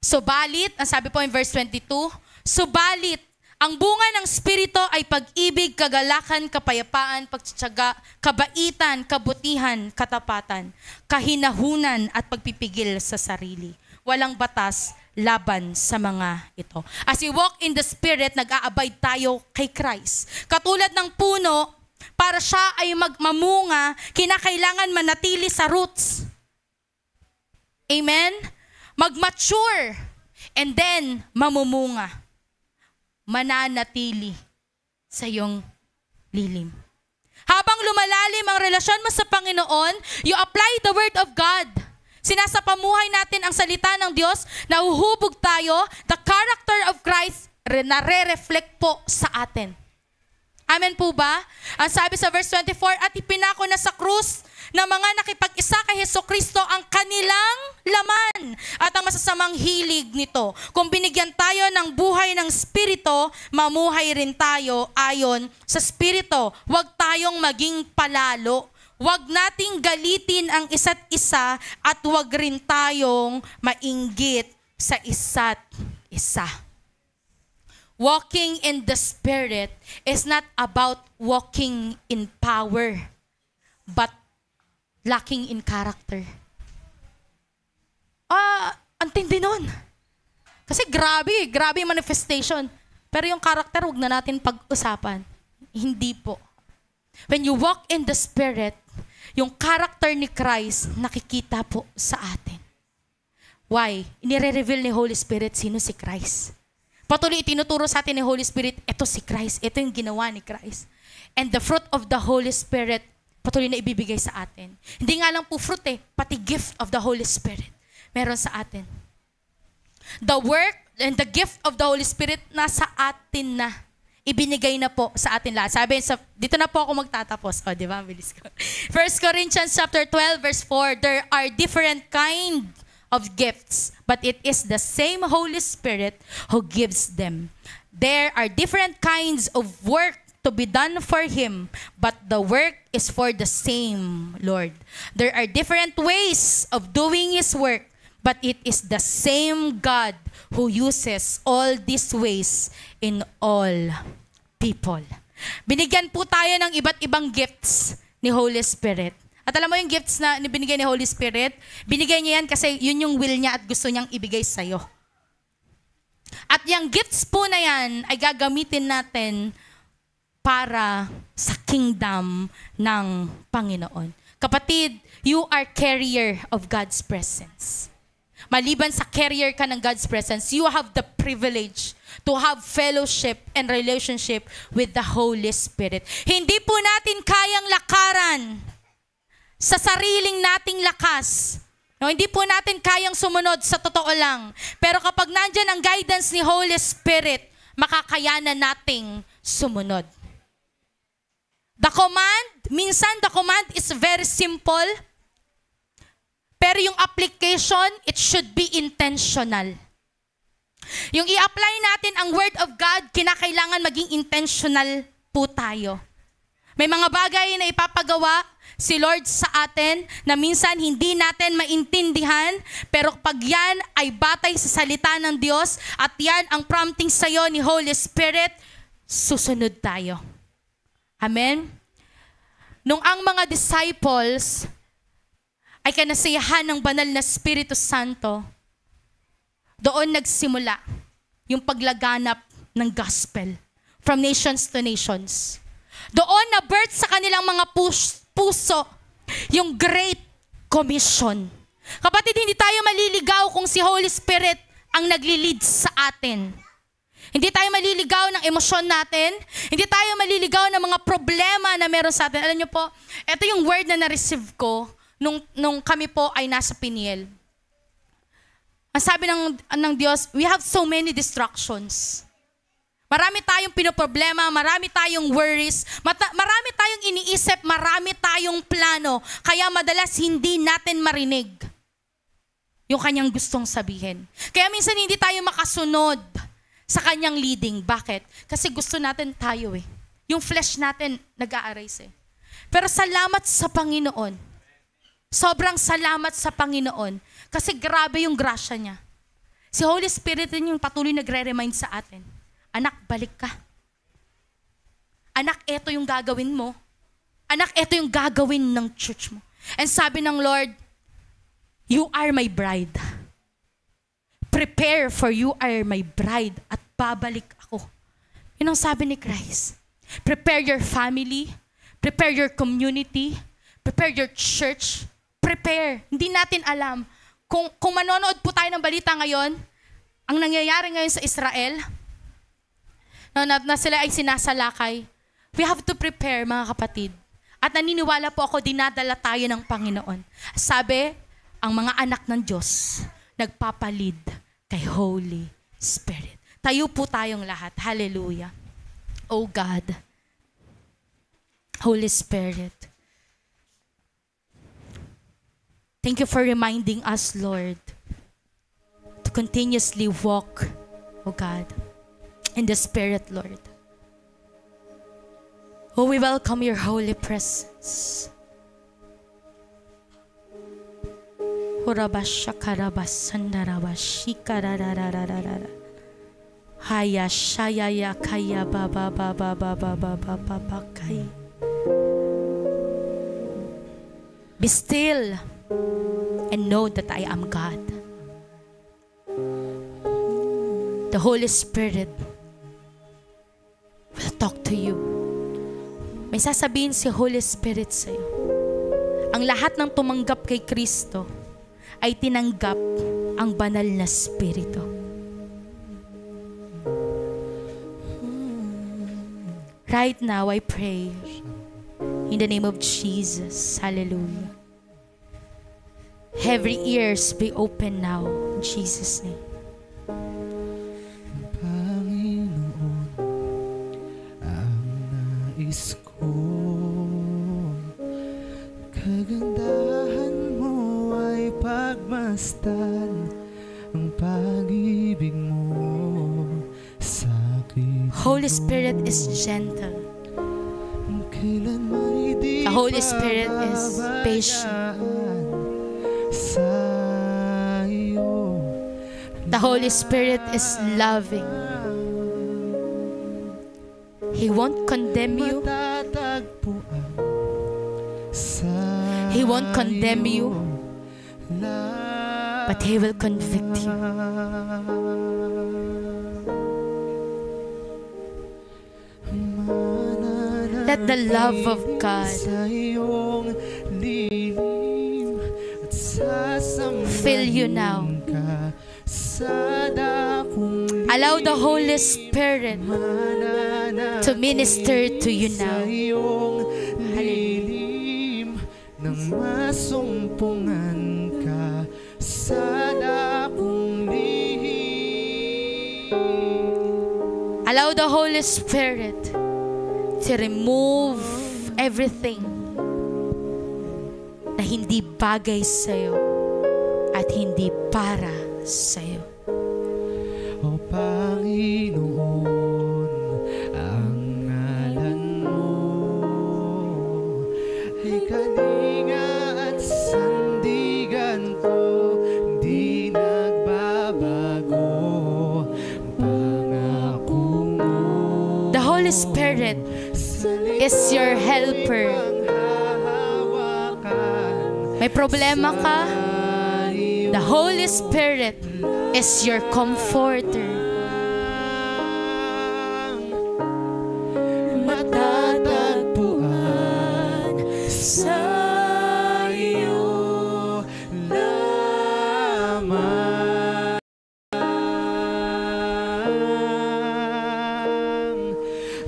Subalit, ang sabi po in verse 22, subalit, ang bunga ng Espiritu ay pag-ibig, kagalakan, kapayapaan, pagtitiyaga, kabaitan, kabutihan, katapatan, kahinahunan at pagpipigil sa sarili. Walang batas laban sa mga ito. As we walk in the Spirit, nag-a-abide tayo kay Christ. Katulad ng puno, para siya ay mamunga, kinakailangan manatili sa roots. Amen? Mag-mature and then mamumunga. Mananatili sa iyong lilim. Habang lumalalim ang relasyon mo sa Panginoon, you apply the Word of God. Sinasapamuhay natin ang salita ng Diyos, nahuhubog tayo, the character of Christ na re-reflect po sa atin. Amen po ba? Ang sabi sa verse 24, at ipinako na sa krus ng mga nakipag-isa kay Hesukristo ang kanilang laman at ang masasamang hilig nito. Kung binigyan tayo ng buhay ng Espiritu, mamuhay rin tayo ayon sa Espiritu. Huwag tayong maging palalo. Huwag nating galitin ang isa't isa at huwag rin tayong mainggit sa isa't isa. Walking in the Spirit is not about walking in power, but lacking in character. Ang tindi nun. Kasi grabe yung manifestation. Pero yung character, huwag na natin pag-usapan. Hindi po. When you walk in the Spirit, yung character ni Christ, nakikita po sa atin. Why? Inire-reveal ni Holy Spirit sino si Christ. Patuloy itinuturo sa atin ni Holy Spirit, ito si Christ, ito yung ginawa ni Christ. And the fruit of the Holy Spirit, patuloy na ibibigay sa atin. Hindi nga lang po fruit pati gift of the Holy Spirit meron sa atin. The work and the gift of the Holy Spirit nasa atin na. Ibinigay na po sa atin lahat. Sabi, dito na po ako magtatapos. O, di ba? Bilis ko. 1 Corinthians chapter 12, verse 4, there are different kind of gifts, but it is the same Holy Spirit who gives them. There are different kinds of work to be done for Him, but the work is for the same Lord. There are different ways of doing His work, but it is the same God who uses all these ways in all people. Binigyan po tayo ng iba't ibang gifts ni Holy Spirit. At alam mo yung gifts na binigay ni Holy Spirit, binigay niya yan kasi yun yung will niya at gusto niyang ibigay sa'yo. At yung gifts po na yan ay gagamitin natin para sa kingdom ng Panginoon. Kapatid, you are carrier of God's presence. Maliban sa carrier ka ng God's presence, you have the privilege to have fellowship and relationship with the Holy Spirit. Hindi po natin kayang lakaran sa sariling nating lakas. No, hindi po natin kayang sumunod sa totoo lang. Pero kapag nandyan ang guidance ni Holy Spirit, makakayanan nating sumunod. Minsan the command is very simple, pero yung application, it should be intentional. Yung i-apply natin ang Word of God, kinakailangan maging intentional po tayo. May mga bagay na ipapagawa si Lord sa atin na minsan hindi natin maintindihan, pero pag yan ay batay sa salita ng Diyos at yan ang prompting sa'yo ni Holy Spirit, susunod tayo. Amen? Nung ang mga disciples ay kanasiyahan ng banal na Espiritu Santo, doon nagsimula yung paglaganap ng gospel from nations to nations. Doon na-birth sa kanilang mga puso yung Great Commission. Kapatid, hindi tayo maliligaw kung si Holy Spirit ang nagli-lead sa atin. Hindi tayo maliligaw ng emosyon natin. Hindi tayo maliligaw ng mga problema na meron sa atin. Alam niyo po, ito yung word na na-receive ko nung kami po ay nasa Piniel. Ang sabi ng Diyos, we have so many distractions. Marami tayong pinoproblema, marami tayong worries, marami tayong iniisip, marami tayong plano. Kaya madalas hindi natin marinig yung kanyang gustong sabihin. Kaya minsan hindi tayo makasunod sa kanyang leading. Bakit? Kasi gusto natin tayo Yung flesh natin nag-a-arise Pero salamat sa Panginoon. Sobrang salamat sa Panginoon. Kasi grabe yung grasya niya. Si Holy Spirit din yung patuloy nagre-remind sa atin. Anak, balik ka. Anak, eto yung gagawin mo. Anak, eto yung gagawin ng church mo. And sabi ng Lord, you are my bride. Prepare for you are my bride at babalik ako. Yun ang sabi ni Christ. Prepare your family. Prepare your community. Prepare your church. Prepare. Hindi natin alam. Kung manonood po tayo ng balita ngayon, ang nangyayari ngayon sa Israel, na sila ay sinasalakay, we have to prepare, mga kapatid. At naniniwala po ako, dinadala tayo ng Panginoon. Sabi, ang mga anak ng Diyos, nagpapalid kay Holy Spirit. Tayo po tayong lahat. Hallelujah. Oh God, Holy Spirit, thank you for reminding us, Lord, continuously walk, O God, in the Spirit, Lord. Oh, we welcome your holy presence. Haya shaya ya kaya ba ba ba ba ba ba ba ba ba ba kay. Be still and know that I am God. The Holy Spirit will talk to you. May sasabihin si Holy Spirit sa'yo. Ang lahat ng tumanggap kay Kristo ay tinanggap ang banal na Espiritu. Right now, I pray in the name of Jesus. Hallelujah. Every ears be open now in Jesus' name. Panginoon, ang nais ko, kagandahan mo ay pagmasdan ang pag-ibig mo sa akin. Holy Spirit is gentle. The Holy Spirit is patient. The Holy Spirit is loving. He won't condemn you. He won't condemn you, but He will convict you. Let the love of God fill you now. Allow the Holy Spirit to minister to you now. Hallelujah. Allow the Holy Spirit to remove everything na hindi bagay sa'yo at hindi para sa'yo. O Panginoon, ang ngalan mo ay kalinga at sandigan ko, di nagbabago pangako mo. The Holy Spirit is your helper. May problema ka? The Holy Spirit is your comforter. Matatagpuan sa iyo lamang.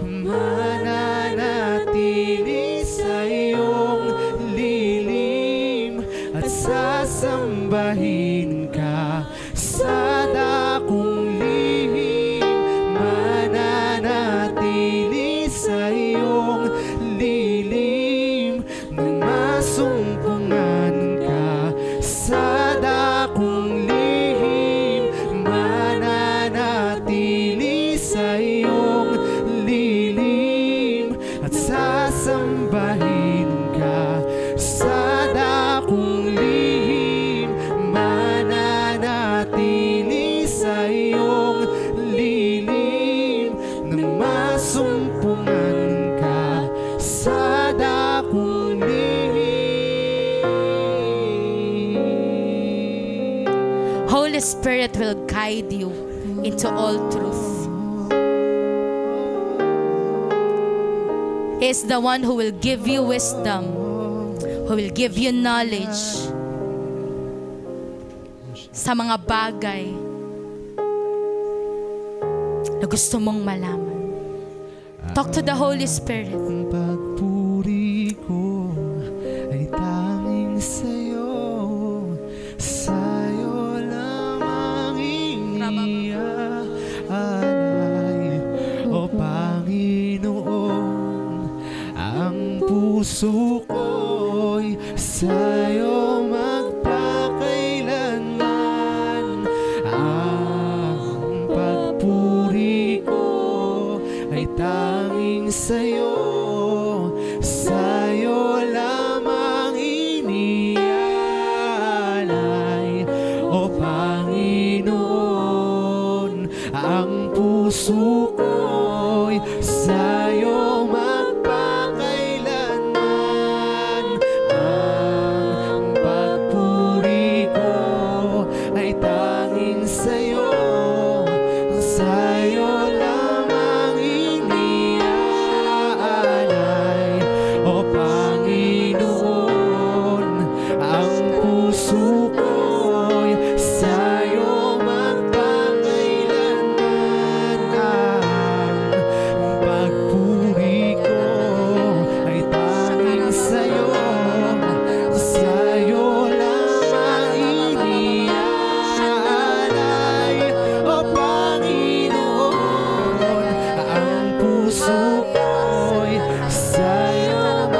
Mananatili sa iyong lilim at sasambahin ka sa dakong lihim. Mananatili sa iyong lilim nang masumpungan ka sa dakong lihim. Mananatili sa iyong lilim at sasambahin ka sa dakong lihim. Mananatili sa iyong lilim nang masumpungan ka sa dakong lihim. Holy Spirit will guide you into all truth. He is the one who will give you wisdom, who will give you knowledge sa mga bagay na gusto mong malaman. Talk to the Holy Spirit. Ang pagpuri ko ay tanging sa'yo, sa'yo lamang iniaalay. O Panginoon, ang puso ko'y sa'yo magpakailanman. puso ko'y sa'yo magpakailanman. Ang pagpuri ko ay tanging sa'yo, sa'yo lamang iniaalay, O Panginoon. Ang puso ko'y sa'yo magpakailanman. Ang pagpuri ko ay tanging sa'yo, sa'yo lamang iniaalay, O Panginoon. Ang puso ko'y sa'yo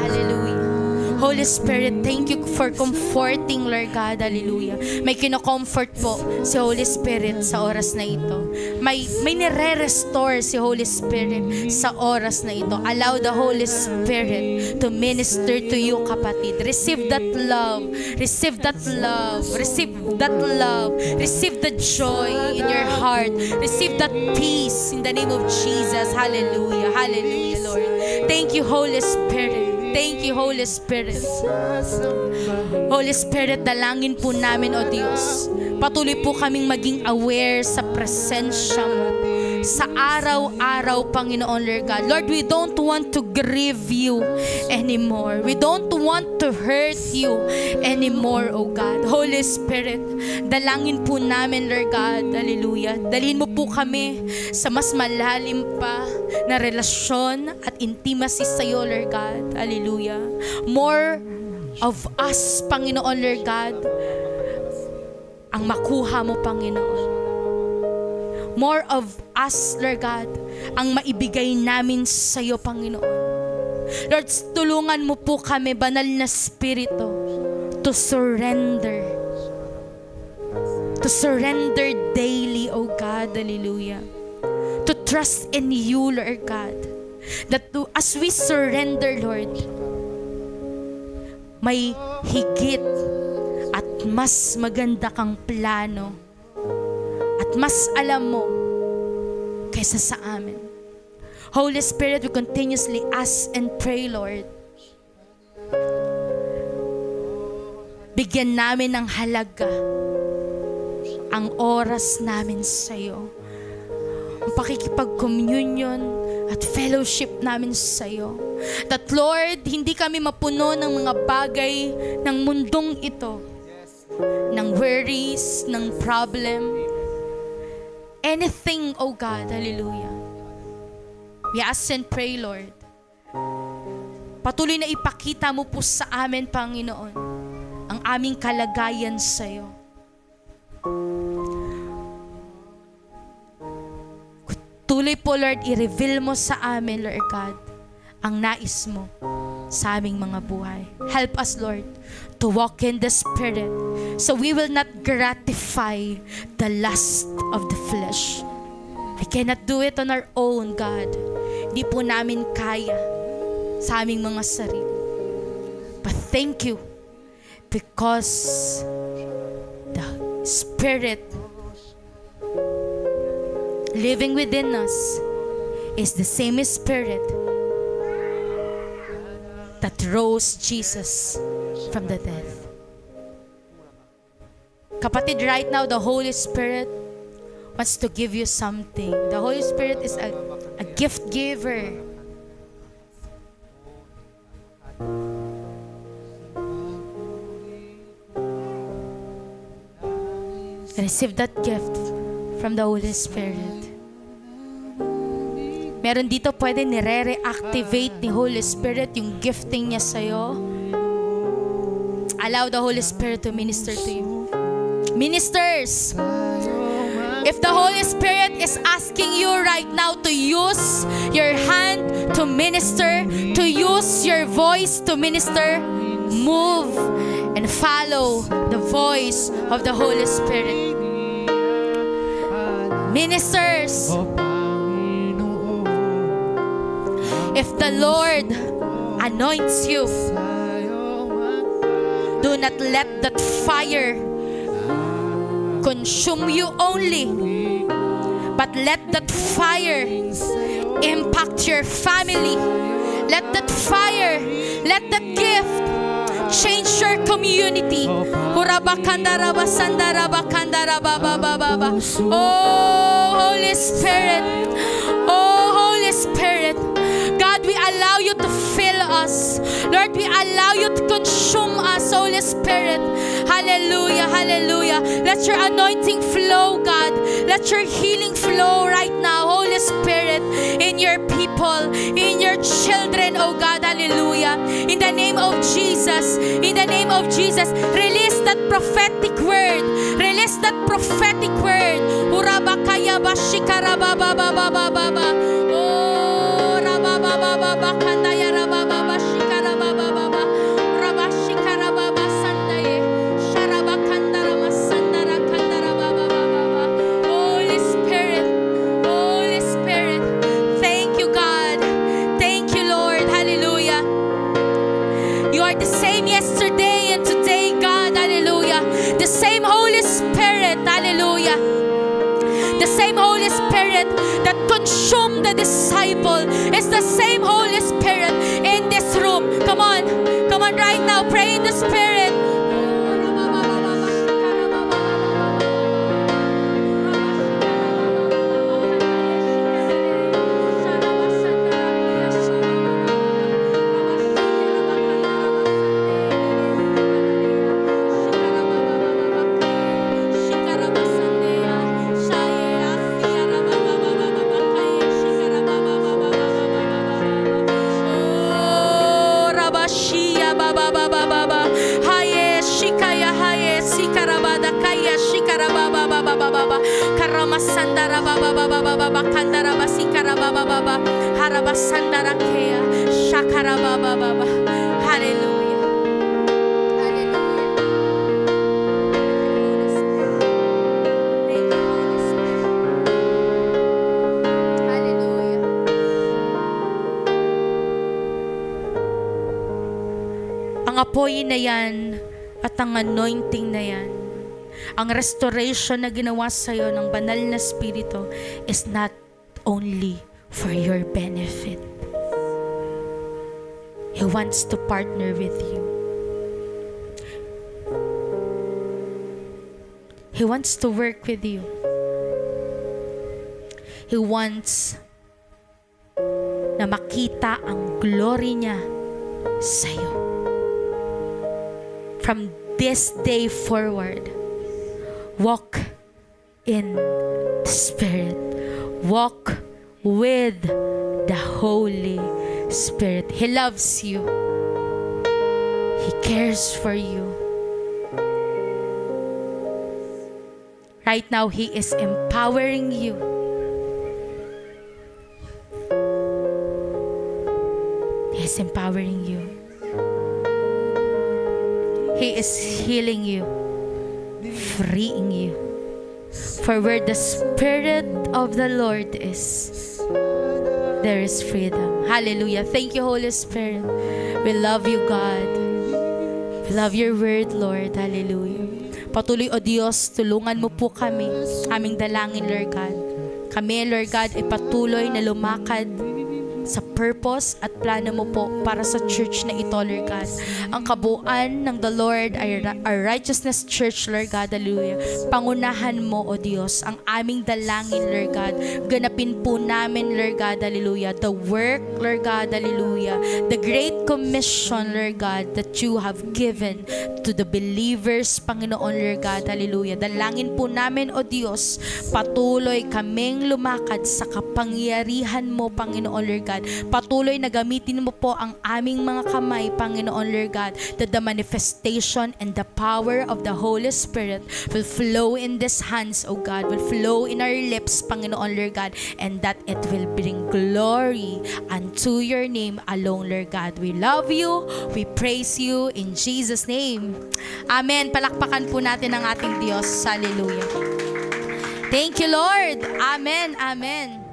Hallelujah. Holy Spirit, thank you for comforting, Lord God. Hallelujah. May kino-comfort po si Holy Spirit sa oras na ito. May nire-restore si Holy Spirit sa oras na ito. Allow the Holy Spirit to minister to you, kapatid. Receive that love. Receive that love. Receive that love. Receive the joy in your heart. Receive that peace in the name of Jesus. Hallelujah. Hallelujah, Lord. Thank you, Holy Spirit. Thank you, Holy Spirit. Holy Spirit, dalangin po namin, O Diyos. Patuloy po kaming maging aware sa presensya mo. Sa araw-araw, Panginoon, Lord God. Lord, we don't want to grieve you anymore. We don't want to hurt you anymore, O God. Holy Spirit, dalangin po namin, Lord God. Hallelujah. Dalhin mo po kami sa mas malalim pa na relasyon at intimacy sa iyo, Lord God. Hallelujah. More of us, Panginoon, Lord God, ang makuha mo, Panginoon. More of us, Lord God, ang maibigay namin sa iyo, Panginoon. Lord, tulungan mo po kami, banal na Espiritu, to surrender. To surrender daily, O God. Hallelujah. To trust in you, Lord God. That as we surrender, Lord, may higit at mas maganda kang plano at mas alam mo kaysa sa amin. Holy Spirit, we continuously ask and pray, Lord. Bigyan namin ng halaga ang oras namin sa iyo. Ang pakikipag-communion at fellowship namin sa iyo. That, Lord, hindi kami mapuno ng mga bagay ng mundong ito. Ng worries, ng problem. Anything, oh God, hallelujah. We ask and pray, Lord. Patuloy na ipakita mo po sa amin, Panginoon, ang aming kalagayan sa iyo. Tuloy po, Lord, i-reveal mo sa amin, Lord God, ang nais mo sa aming mga buhay. Help us, Lord, to walk in the Spirit so we will not gratify the lust of the flesh. We cannot do it on our own, God. Hindi po namin kaya sa aming mga sarili. But thank you because the Spirit living within us is the same Spirit that rose Jesus from the dead. Kapatid, right now, the Holy Spirit wants to give you something. The Holy Spirit is a gift giver. Receive that gift from the Holy Spirit. Meron dito pwede nire-reactivate ni Holy Spirit yung gifting niya sa'yo. Allow the Holy Spirit to minister to you. Ministers, if the Holy Spirit is asking you right now to use your hand to minister, to use your voice to minister, move and follow the voice of the Holy Spirit. Ministers, if the Lord anoints you, do not let that fire consume you only, but let that fire impact your family. Let that fire, let that gift change your community. Oh, Holy Spirit. Oh, Holy Spirit. God, we allow you to fill us. Lord, we allow you to consume us, Holy Spirit. Hallelujah, hallelujah. Let your anointing flow, God. Let your healing flow right now, Holy Spirit, in your people, in your children, oh God. Hallelujah. In the name of Jesus, in the name of Jesus, release that prophetic word. Release that prophetic word. Urabakaya bashikara baba baba baba. Oh, rababa baba kandaya rababa bashikara baba baba. Rabashikara baba sandaye. Sharabakandara masandara kandara baba baba. Holy Spirit, Holy Spirit, thank you, God. Thank you, Lord. Hallelujah. You are the same yesterday and today, God. Hallelujah. The same Holy Spirit. Hallelujah. The same Holy Spirit that consumed the disciple is the same Holy Spirit in this room. Come on right now, pray in the Spirit. Karamasandara baba baba baba kandara basikara baba baba harabasandara kea shakara baba baba. Hallelujah. Hallelujah. Thank you, Holy Spirit. Hallelujah. Ang apoy na yan at ang anointing na yan, ang restoration na ginawa sa'yo ng banal na Espiritu is not only for your benefit. He wants to partner with you. He wants to work with you. He wants na makita ang glory niya sa'yo. From this day forward, walk in the Spirit. Walk with the Holy Spirit. He loves you. He cares for you. Right now, He is empowering you. He is empowering you. He is healing you, freeing you. For where the Spirit of the Lord is, there is freedom. Hallelujah. Thank you, Holy Spirit. We love you, God. We love your word, Lord. Hallelujah. Patuloy, O Diyos, tulungan mo po kami. Aming dalangin, Lord God. Kami, Lord God, ay patuloy na lumakad sa purpose at plano mo po para sa church na ito, Lord God. Ang kabuuan ng the Lord ay our righteousness church, Lord God. Hallelujah. Pangunahan mo, O Diyos, ang aming dalangin, Lord God. Ganapin po namin, Lord God. Hallelujah. The work, Lord God. Hallelujah. The great commission, Lord God, that you have given to the believers, Panginoon, Lord God. Hallelujah. Dalangin po namin, O Diyos, patuloy kaming lumakad sa kapangyarihan mo, Panginoon, Lord God. Patuloy na gamitin mo po ang aming mga kamay, Panginoon, Lord God, that the manifestation and the power of the Holy Spirit will flow in these hands, O God, will flow in our lips, Panginoon, Lord God, and that it will bring glory unto your name alone, Lord God. We love you, we praise you in Jesus' name. Amen. Palakpakan po natin ang ating Diyos. Hallelujah. Thank you, Lord. Amen. Amen.